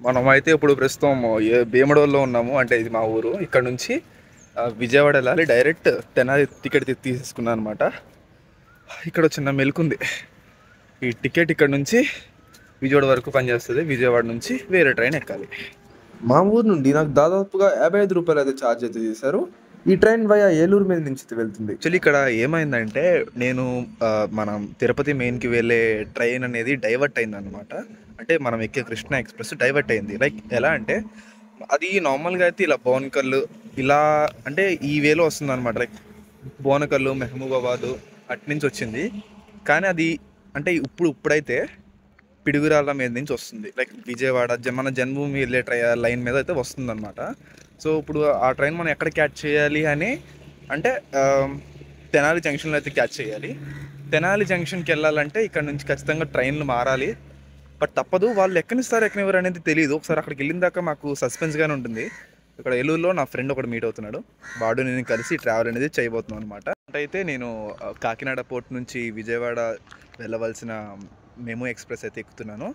మనమైతే ఇప్పుడు ప్రస్తుతం భీమడోల్లో ఉన్నాము. అంటే ఇది మా ఊరు. ఇక్కడ నుంచి విజయవాడ వెళ్ళాలి. డైరెక్ట్ తెనాలి టికెట్ తీసుకున్నాను అనమాట. ఇక్కడ చిన్న మెలుకుంది. ఈ టికెట్ ఇక్కడ నుంచి విజయవాడ వరకు పనిచేస్తుంది. విజయవాడ నుంచి వేరే ట్రైన్ ఎక్కాలి. మా ఊరు నుండి నాకు దాదాపుగా 55 రూపాయలు అయితే ఛార్జ్ అయితే చేశారు. ఈ ట్రైన్ వయా ఏలూరు మీద నుంచి వెళ్తుంది. యాక్చువల్లీ ఇక్కడ ఏమైందంటే నేను మనం తిరుపతి మెయిన్కి వెళ్ళే ట్రైన్ అనేది డైవర్ట్ అయింది అనమాట. అంటే మనం ఎక్కే కృష్ణ ఎక్స్ప్రెస్ డైవర్ట్ అయింది. లైక్ ఎలా అంటే అది నార్మల్గా అయితే ఇలా బోనకల్లు ఇలా అంటే ఈ వేలో వస్తుంది అనమాట. లైక్ బోనకల్లు మెహబూబాబాదు అటు నుంచి వచ్చింది. కానీ అది అంటే ఇప్పుడైతే పిడుగురాళ్ళ మీద నుంచి వస్తుంది. లైక్ విజయవాడ మన జన్మభూమి వెళ్ళే లైన్ మీద అయితే వస్తుంది అనమాట. సో ఇప్పుడు ఆ ట్రైన్ మనం ఎక్కడ క్యాచ్ చేయాలి అని అంటే తెనాలి జంక్షన్లో అయితే క్యాచ్ చేయాలి. తెనాలి జంక్షన్కి వెళ్ళాలంటే ఇక్కడ నుంచి ఖచ్చితంగా ట్రైన్లు మారాలి. బట్ తప్పదు, వాళ్ళు ఎక్కనిస్తారు ఎక్కనివ్వరు అనేది తెలియదు. ఒకసారి అక్కడికి వెళ్ళిన దాకా మాకు సస్పెన్స్గానే ఉంటుంది. ఇక్కడ ఏలూరులో నా ఫ్రెండ్ ఒకటి మీట్ అవుతున్నాడు. వాడు నేను కలిసి ట్రావెల్ అనేది చేయబోతున్నాను అనమాట. అయితే నేను కాకినాడ పోర్ట్ నుంచి విజయవాడ వెళ్ళవలసిన మెమో ఎక్స్ప్రెస్ అయితే ఎక్కుతున్నాను.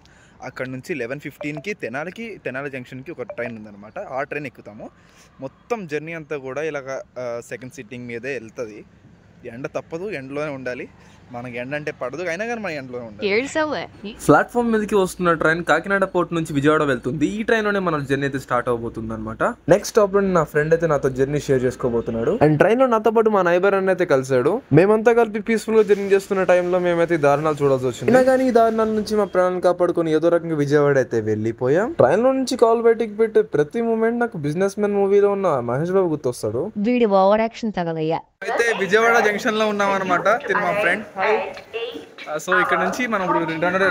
అక్కడ నుంచి 11:15కి తెనాలి జంక్షన్కి ఒక ట్రైన్ ఉందన్నమాట. ఆ ట్రైన్ ఎక్కుతాము. మొత్తం జర్నీ అంతా కూడా ఇలాగ సెకండ్ సిట్టింగ్ మీదే వెళ్తుంది. ఎండ తప్పదు, ఎండలోనే ఉండాలి. మనకి ఎండ అంటే పడదు, అయినా కానీ మన ఎండలోనే ఉండాలి. ప్లాట్ఫామ్ మీదకి వస్తున్న ట్రైన్ కాకినాడ పోర్ట్ నుంచి విజయవాడ వెళ్తుంది. ఈ ట్రైన్ లోనే మన జర్నీ అయితే స్టార్ట్ అవబోతుంది అనమాట. నెక్స్ట్ స్టాప్ లో నా ఫ్రెండ్ అయితే నాతో జర్నీ షేర్ చేసుకోబోతున్నాడు. అండ్ ట్రైన్ లో నాతో పాటు మా నైబర్ అన్న అయితే కలిసాడు. మేమంతా కలిపి పీస్ఫుల్ గా జర్నీ చేస్తున్న టైంలో మేమైతే దారుణాలు చూడాల్సి వచ్చింది. అయినా కానీ ఈ దారుణాల నుంచి మా ప్రాణాలను కాపాడుకొని ఏదో రకంగా విజయవాడ అయితే వెళ్ళిపోయాం. ట్రైన్ లో నుంచి కాల్ బయటికి పెట్టి ప్రతి మూమెంట్ నాకు బిజినెస్ మ్యాన్ మూవీలో ఉన్న మహేష్ బాబు గుర్తొస్తాడు. వీడి ఓవర్ యాక్షన్ తగలయ్యా. అయితే విజయవాడ జంక్షన్ లో ఉన్నాం అనమాట. తిని మా ఫ్రెండ్. సో ఇక్కడ నుంచి మనం ఇప్పుడు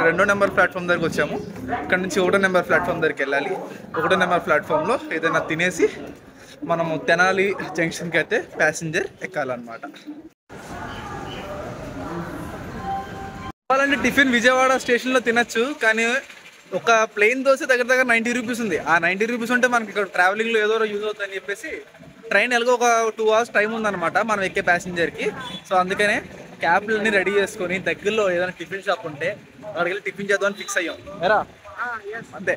రెండో నెంబర్ ప్లాట్ఫామ్ దగ్గరికి వచ్చాము. ఇక్కడ నుంచి 1వ నెంబర్ ప్లాట్ఫామ్ దగ్గరికి వెళ్ళాలి. 1వ నెంబర్ ప్లాట్ఫామ్లో ఏదైనా తినేసి మనము తెనాలి జంక్షన్కి అయితే ప్యాసింజర్ ఎక్కాలన్నమాట. కావాలంటే టిఫిన్ విజయవాడ స్టేషన్లో తినచ్చు. కానీ ఒక ప్లెయిన్ దోశ దగ్గర 90 రూపీస్ ఉంది. ఆ 90 రూపీస్ ఉంటే మనకి ఇక్కడ ట్రావెలింగ్లో ఏదో యూజ్ అవుతుందని చెప్పేసి ట్రైన్ ఎలాగో ఒక 2 hours టైం ఉందన్నమాట మనం ఎక్కే ప్యాసింజర్కి. సో అందుకనే క్యాబ్లన్నీ రెడీ చేసుకొని దగ్గరలో ఏదైనా టిఫిన్ షాప్ ఉంటే అక్కడికి వెళ్ళి టిఫిన్ చేద్దామని ఫిక్స్ అయ్యాం. అంతే.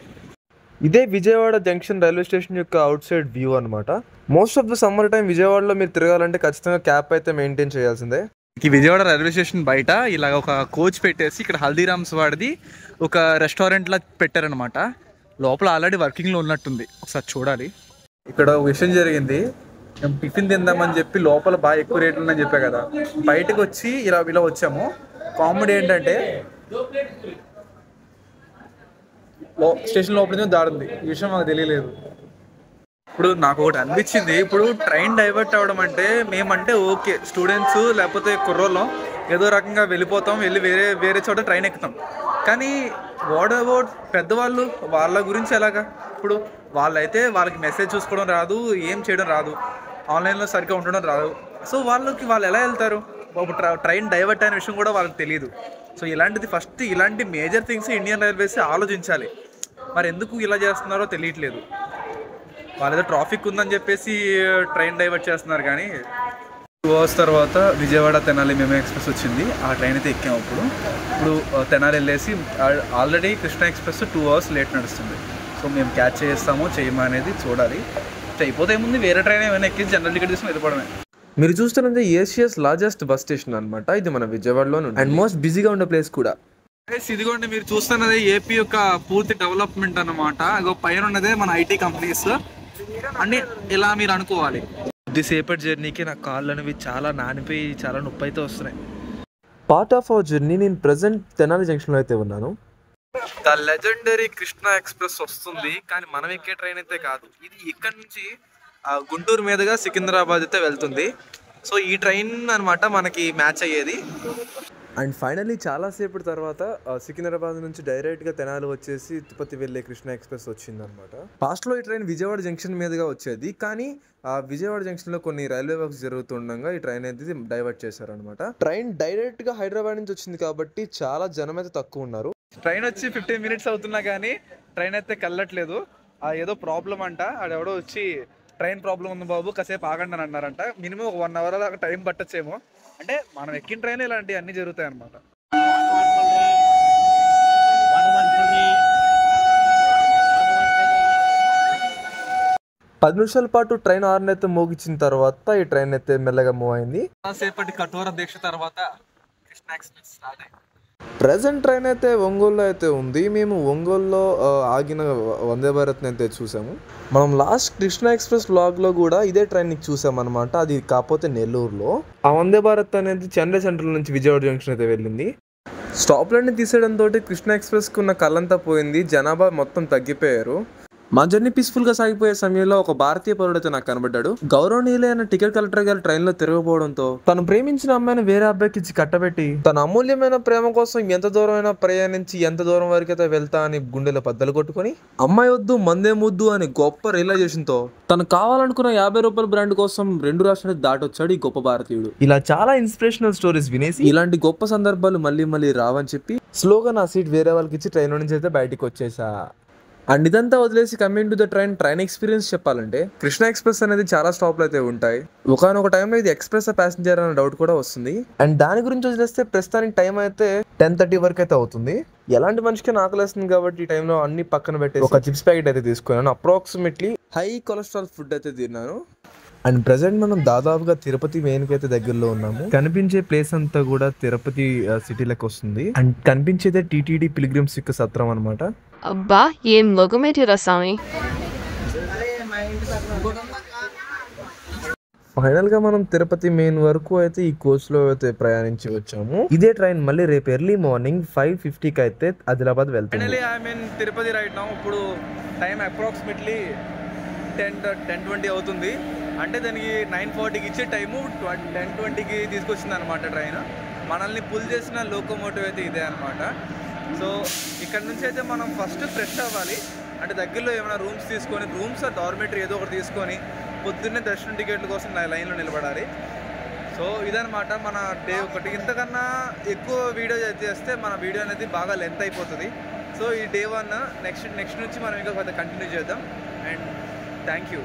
ఇదే విజయవాడ జంక్షన్ రైల్వే స్టేషన్ యొక్క అవుట్ సైడ్ వ్యూ అనమాట. Most of the summer time విజయవాడలో మీరు తిరగాలంటే ఖచ్చితంగా క్యాబ్ అయితే మెయింటైన్ చేయాల్సిందే. ఈ విజయవాడ రైల్వే స్టేషన్ బయట ఇలాగ ఒక కోచ్ పెట్టేసి ఇక్కడ హల్దీరామ్స్ వాడిది ఒక రెస్టారెంట్లా పెట్టారనమాట. లోపల ఆల్రెడీ వర్కింగ్లో ఉన్నట్టుంది, ఒకసారి చూడాలి. ఇక్కడ ఒక విషయం జరిగింది. మేము టిఫిన్ తిందామని చెప్పి లోపల బాగా ఎక్కువ రేట్లు ఉందని చెప్పా కదా, బయటకు వచ్చి ఇలా వచ్చాము. కామెడీ ఏంటంటే స్టేషన్ లోపల నుంచి దాడుంది. ఈ విషయం మాకు తెలియలేదు. ఇప్పుడు నాకు ఒకటి అనిపించింది, ఇప్పుడు ట్రైన్ డైవర్ట్ అవ్వడం అంటే మేమంటే ఓకే, స్టూడెంట్స్ లేకపోతే కుర్రోళ్ళం ఏదో రకంగా వెళ్ళిపోతాం, వెళ్ళి వేరే చోట ట్రైన్ ఎక్కుతాం. కానీ వాట్ అబౌట్ పెద్దవాళ్ళు, వాళ్ళ గురించి ఎలాగా? ఇప్పుడు వాళ్ళైతే వాళ్ళకి మెసేజ్ చూసుకోవడం రాదు, ఏం చేయడం రాదు, ఆన్లైన్లో సరిగ్గా ఉండడం రాదు. సో వాళ్ళు ఎలా వెళ్తారు? ట్రైన్ డైవర్ట్ అయిన విషయం కూడా వాళ్ళకి తెలియదు. సో ఇలాంటిది ఫస్ట్ ఇలాంటి మేజర్ థింగ్స్ ఇండియన్ రైల్వేస్ ఆలోచించాలి. మరి ఎందుకు ఇలా చేస్తున్నారో తెలియట్లేదు. వాళ్ళేదో ట్రాఫిక్ ఉందని చెప్పేసి ట్రైన్ డైవర్ట్ చేస్తున్నారు. కానీ 2 hours తర్వాత విజయవాడ తెనాలి మెమో ఎక్స్ప్రెస్ వచ్చింది. ఆ ట్రైన్ అయితే ఎక్కాము. ఇప్పుడు తెనాలి వెళ్ళేసి already Krishna express 2 hours late నడుస్తుంది. సో మేము క్యాచ్ చేస్తామో చేయమా అనేది చూడాలి. అయిపోతే ఏముంది, వేరే ట్రైన్ ఏమైనా ఎక్కించి జనరల్ టికెట్ తీసుకుని వెళ్ళిపోవడమే. మీరు చూస్తున్నది ఏషియాస్ లార్జెస్ట్ బస్ స్టేషన్ అనమాట. ఇది మన విజయవాడలో అండ్ మోస్ట్ బిజీగా ఉండే ప్లేస్ కూడా. ఇదిగోండి మీరు చూస్తున్నది ఏపీ యొక్క పూర్తి డెవలప్మెంట్ అనమాట. ఇగో పైన ఉన్నదే మన ఐటీ కంపెనీస్ అన్ని ఇలా మీరు అనుకోవాలి. కొద్దిసేపటి జర్నీకి నా కాళ్ళు అనేవి చాలా నానిపోయి చాలా నొప్పి అయితే వస్తున్నాయి. పార్ట్ ఆఫ్ అవర్ జర్నీ నేను ప్రెసెంట్ తెనాలి జంక్షన్లో అయితే ఉన్నాను. ద లెజెండరీ కృష్ణ ఎక్స్ప్రెస్ వస్తుంది, కానీ మనం ఎక్కే ట్రైన్ అయితే కాదు. ఇది ఇక్కడ నుంచి గుంటూరు మీదుగా సికింద్రాబాద్ అయితే వెళ్తుంది. సో ఈ ట్రైన్ అనమాట మనకి మ్యాచ్ అయ్యేది. అండ్ ఫైనల్లీ చాలాసేపటి తర్వాత సికింద్రాబాద్ నుంచి డైరెక్ట్గా తెనాలి వచ్చేసి తిరుపతి వెళ్ళే కృష్ణ ఎక్స్ప్రెస్ వచ్చిందనమాట. ఫాస్ట్లో ఈ ట్రైన్ విజయవాడ జంక్షన్ మీదుగా వచ్చేది, కానీ విజయవాడ జంక్షన్లో కొన్ని రైల్వే వర్క్స్ జరుగుతుండగా ఈ ట్రైన్ అయితే డైవర్ట్ చేశారనమాట. ట్రైన్ డైరెక్ట్గా హైదరాబాద్ నుంచి వచ్చింది కాబట్టి చాలా జనం అయితే తక్కువ ఉన్నారు. ట్రైన్ వచ్చి 15 minutes అవుతున్నా కానీ ట్రైన్ అయితే కళ్ళట్లేదు. ఏదో ప్రాబ్లం అంట. ఆడెవడో వచ్చి ట్రైన్ ప్రాబ్లం ఉంది బాబు, కాసేపు ఆగండి అని అన్నారంట. మినిమం ఒక 1 hour దాకా టైం పట్టచ్చేమో. అంటే మనం ఎక్కిన ట్రైన్ ఇలాంటివి అన్నీ జరుగుతాయి అన్నమాట. 10 నిమిషాల పాటు ట్రైన్ హార్న్ అయితే మోగించిన తర్వాత ఈ ట్రైన్ అయితే మెల్లగా మూవ్ అయింది. సేపటి కఠోర దీక్ష తర్వాత కృష్ణ ఎక్స్ప్రెస్ స్టార్ట్ అయింది. ప్రెజెంట్ ట్రైన్ అయితే ఒంగోలులో అయితే ఉంది. మేము ఒంగోలులో ఆగిన వందే భారత్ని అయితే చూసాము. మనం లాస్ట్ కృష్ణ ఎక్స్ప్రెస్ వ్లాగ్లో కూడా ఇదే ట్రైన్ని చూసామన్నమాట. అది కాకపోతే నెల్లూరులో. ఆ వందే భారత్ అనేది చెన్నై సెంట్రల్ నుంచి విజయవాడ జంక్షన్ అయితే వెళ్ళింది. స్టాప్లన్నీ తీసేయడంతో కృష్ణ ఎక్స్ప్రెస్కి ఉన్న కళ్ళంతా పోయింది. జనాభా మొత్తం తగ్గిపోయారు. మా జర్నీ పీస్ఫుల్గా సాగిపోయే సమయంలో ఒక భారతీయ పౌరుడు అయితే నాకు కనబడ్డాడు. గౌరవనీయులైన టికెట్ కలెక్టర్ గారు ట్రైన్లో తిరగపోవడంతో తను ప్రేమించిన అమ్మాయిని వేరే అబ్బాయికి ఇచ్చి కట్టబెట్టి తన అమూల్యమైన ప్రేమ కోసం ఎంత దూరమైనా ప్రయాణించి ఎంత దూరం వరకు అయితే వెళ్తా అని గుండెలో బద్దలు కొట్టుకుని అమ్మాయి వద్దు మందే ముద్దు అని గొప్ప రియలైజేషన్తో తను కావాలనుకున్న 50 రూపాయల బ్రాండ్ కోసం 2 రాష్ట్రాలకు దాటొచ్చాడు ఈ గొప్ప భారతీయుడు. ఇలా చాలా ఇన్స్పిరేషనల్ స్టోరీస్ వినేసి ఇలాంటి గొప్ప సందర్భాలు మళ్ళీ రావని చెప్పి స్లోగా నా సీట్ వేరే వాళ్ళకి ఇచ్చి ట్రైన్ నుంచి అయితే బయటకు వచ్చేసా. అండ్ ఇదంతా వదిలేసి coming to the train experience చెప్పాలంటే కృష్ణ ఎక్స్ప్రెస్ అనేది చాలా స్టాప్లు అయితే ఉంటాయి. ఒకనొక టైంలో ఇది ఎక్స్ప్రెస్ ప్యాసింజర్ అనే డౌట్ కూడా వస్తుంది. అండ్ దాని గురించి వదిలేస్తే ప్రస్తుతానికి టైం అయితే 10:30 వరకు అయితే అవుతుంది. ఎలాంటి మనిషికి ఆకలేస్తుంది కాబట్టి ఈ టైంలో అన్ని పక్కన పెట్టి ఒక చిప్స్ ప్యాకెట్ అయితే తీసుకున్నాను. అప్రాక్సిమేట్లీ హై కొలెస్ట్రాల్ ఫుడ్ అయితే తిన్నాను. అండ్ ప్రెసెంట్ మనం దాదాపుగా తిరుపతి మెయిన్కి అయితే దగ్గరలో ఉన్నాము. కనిపించే ప్లేస్ అంతా కూడా తిరుపతి సిటీలోకి వస్తుంది. అండ్ కనిపించేదే టీటీడీ పిల్గ్రిమ్స్ యొక్క సత్రం అనమాట. అబ్బా ఏం లోకమేటిరా స్వామి. ఫైనల్ గా మనం తిరుపతి మెయిన్ వరకు అయితే ఈ కోచ్ లో అయితే ప్రయాణించి వచ్చాము. ఇదే ట్రైన్ మళ్ళీ రేపు ఎర్లీ మార్నింగ్ 5:50కి అయితే ఆదిలాబాద్ వెళ్తుంది. తిరుపతి రైట్ నౌ ఇప్పుడు టైం అప్రాక్సిమేట్లీ 10:20 అవుతుంది. అంటే దానికి 9:40కి ఇచ్చే టైము 10:20కి తీసుకొచ్చింది అనమాట ట్రైన్. మనల్ని పుల్ చేసిన లోకోమోటివ్ అయితే ఇదే అనమాట. సో ఇక్కడ నుంచి అయితే మనం ఫస్ట్ ఫ్రెష్ అవ్వాలి. అంటే దగ్గరలో ఏమైనా రూమ్స్ తీసుకొని డార్మెటరీ ఏదో ఒకటి తీసుకొని పొద్దున్నే దర్శనం టికెట్ల కోసం లైన్లో నిలబడాలి. సో ఇదనమాట మన డే ఒకటి. ఇంతకన్నా ఎక్కువ వీడియో చేస్తే మన వీడియో అనేది బాగా లెంత్ అయిపోతుంది. సో ఈ డే 1 నెక్స్ట్ నుంచి మనం ఇంకా కొంత కంటిన్యూ చేద్దాం. And thank you.